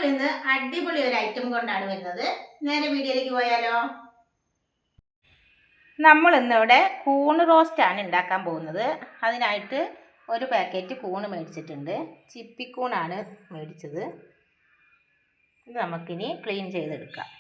ഇന്ന് അടിപൊളി ഒരു ഐറ്റം കൊണ്ടാണ് വരുന്നത്. നേരെ വീഡിയോയിലേക്ക് പോയാലോ. നമ്മൾ ഇന്നിവിടെ കൂണ് റോസ്റ്റാണ് ഉണ്ടാക്കാൻ പോകുന്നത്. അതിനായിട്ട് ഒരു പാക്കറ്റ് കൂണ് മേടിച്ചിട്ടുണ്ട്. ചിപ്പിക്കൂണാണ് മേടിച്ചത്. ഇത് നമുക്കിനി ക്ലീൻ ചെയ്തെടുക്കാം.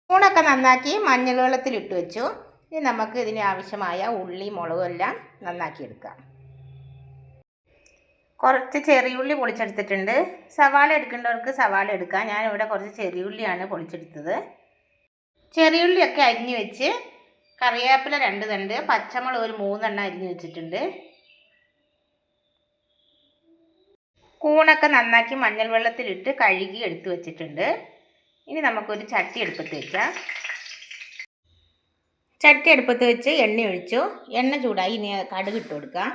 കൂണൊക്കെ നന്നാക്കി മഞ്ഞൾ വെള്ളത്തിലിട്ട് വെച്ചു. ഇനി നമുക്ക് ഇതിന് ആവശ്യമായ ഉള്ളി മുളകും എല്ലാം നന്നാക്കി എടുക്കാം. കുറച്ച് ചെറിയുള്ളി പൊളിച്ചെടുത്തിട്ടുണ്ട്. സവാള എടുക്കേണ്ടവർക്ക് സവാള എടുക്കാം. ഞാനിവിടെ കുറച്ച് ചെറിയുള്ളിയാണ് പൊളിച്ചെടുത്തത്. ചെറിയുള്ളിയൊക്കെ അരിഞ്ഞ് വെച്ച് കറിവേപ്പില 2 തണ്ട്, പച്ചമുളക് ഒരു 3 എണ്ണം അരിഞ്ഞ് വെച്ചിട്ടുണ്ട്. കൂണൊക്കെ നന്നാക്കി മഞ്ഞൾ വെള്ളത്തിലിട്ട് കഴുകി എടുത്ത് വെച്ചിട്ടുണ്ട്. ഇനി നമുക്കൊരു ചട്ടി അടുപ്പത്ത് വെക്കാം. ചട്ടി അടുപ്പത്ത് വെച്ച് എണ്ണ ഒഴിച്ചു. എണ്ണ ചൂടായി. ഇനി കടുക് ഇട്ട് കൊടുക്കാം.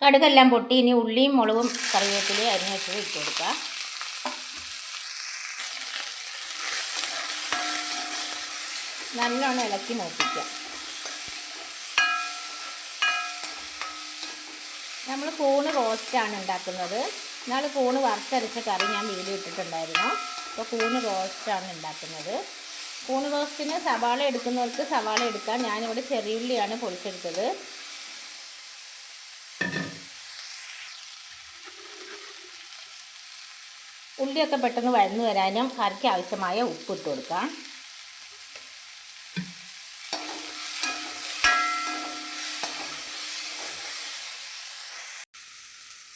കടുകെല്ലാം പൊട്ടി. ഇനി ഉള്ളിയും മുളകും കറിവേപ്പിലയും അരിഞ്ഞ് വെച്ചത് ഇട്ട് കൊടുക്കാം. നല്ലോണം ഇളക്കി മൂപ്പിക്കാം. നമ്മൾ കൂണ് റോസ്റ്റാണ് ഉണ്ടാക്കുന്നത്. നാൾ കൂണ് വറുത്തരച്ച കറി ഞാൻ വീഡിയോ ഇട്ടിട്ടുണ്ടായിരുന്നു. അപ്പോൾ കൂണ് റോസ്റ്റാണ് ഉണ്ടാക്കുന്നത്. കൂണ് റോസ്റ്റിന് സവാള എടുക്കുന്നവർക്ക് സവാള എടുക്കാം. ഞാനിവിടെ ചെറിയുള്ളിയാണ് പൊളിച്ചെടുത്തത്. ഉള്ളിയൊക്കെ പെട്ടെന്ന് വഴന്നു വരാനും കറിക്ക് ആവശ്യമായ ഉപ്പ് ഇട്ട് കൊടുക്കാം.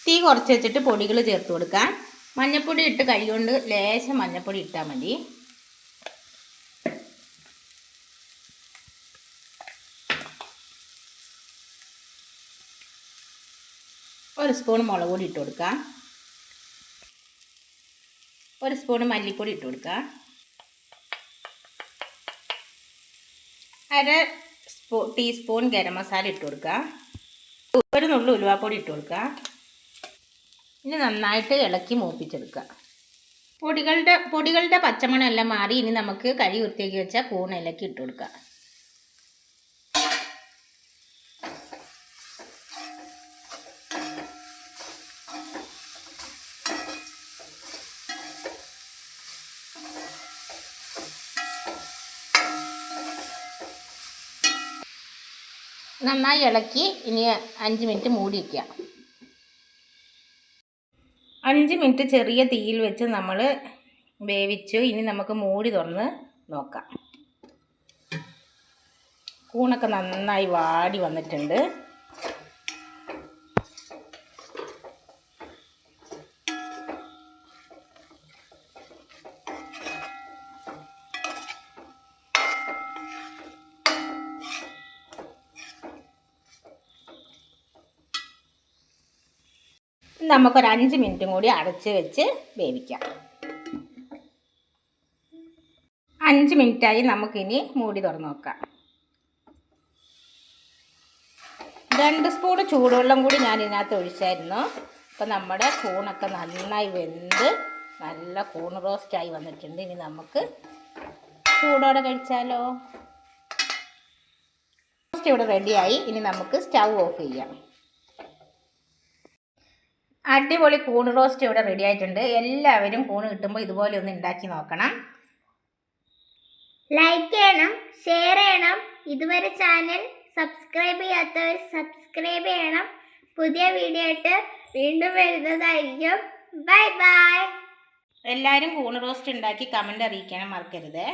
തീ കുറച്ച് വെച്ചിട്ട് പൊടികൾ ചേർത്ത് കൊടുക്കാം. മഞ്ഞൾപ്പൊടി ഇട്ട് കൈ കൊണ്ട് ലേശം മഞ്ഞൾപ്പൊടി ഇട്ടാൽ മതി. ഒരു സ്പൂൺ മുളക് പൊടി ഇട്ട് കൊടുക്കാം. ഒരു സ്പൂൺ മല്ലിപ്പൊടി ഇട്ട് കൊടുക്കാം. അര ടീസ്പൂൺ ഗരം മസാല ഇട്ട് കൊടുക്കാം. ഒരു നുള്ളു ഉലുവാപ്പൊടി ഇട്ട് കൊടുക്കാം. ഇനി നന്നായിട്ട് ഇളക്കി മൂപ്പിച്ചെടുക്കുക. പൊടികളുടെ പച്ചമണം എല്ലാം മാറി. ഇനി നമുക്ക് കഴുകി വൃത്തിയാക്കി വെച്ച കൂൺ ഇലക്കി ഇട്ട് കൊടുക്കുക. നന്നായി ഇളക്കി ഇനി 5 മിനിറ്റ് മൂടി വയ്ക്കുക. 5 മിനിറ്റ് ചെറിയ തീയിൽ വെച്ച് നമ്മൾ വേവിച്ചു. ഇനി നമുക്ക് മൂടി തുറന്ന് നോക്കാം. കൂണൊക്കെ നന്നായി വാടി വന്നിട്ടുണ്ട്. നമുക്കൊരു 5 മിനിറ്റും കൂടി അടച്ച് വെച്ച് വേവിക്കാം. 5 മിനിറ്റായി. നമുക്കിനി മൂടി തുറന്ന് നോക്കാം. 2 സ്പൂൺ ചൂടുവെള്ളം കൂടി ഞാൻ ഇതിനകത്ത് ഒഴിച്ചായിരുന്നു. അപ്പോൾ നമ്മുടെ കൂണൊക്കെ നന്നായി വെന്ത് നല്ല കൂൺ റോസ്റ്റായി വന്നിട്ടുണ്ട്. ഇനി നമുക്ക് ചൂടോടെ കഴിച്ചാലോ. റോസ്റ്റ് ഇവിടെ റെഡിയായി. ഇനി നമുക്ക് സ്റ്റൗ ഓഫ് ചെയ്യാം. അടിപൊളി കൂണ് റോസ്റ്റ് ഇവിടെ റെഡി ആയിട്ടുണ്ട്. എല്ലാവരും കൂണ് കിട്ടുമ്പോൾ ഇതുപോലെ ഒന്ന് ഉണ്ടാക്കി നോക്കണം. ലൈക്ക് ചെയ്യണം, ഷെയർ ചെയ്യണം. ഇതുവരെ ചാനൽ സബ്സ്ക്രൈബ് ചെയ്യാത്തവർ സബ്സ്ക്രൈബ് ചെയ്യണം. പുതിയ വീഡിയോ ആയിട്ട് വീണ്ടും വരുന്നതായിരിക്കും. Bye bye. എല്ലാവരും കൂണ് റോസ്റ്റ് ഉണ്ടാക്കി കമൻ്റ് അറിയിക്കണം മറക്കരുത്.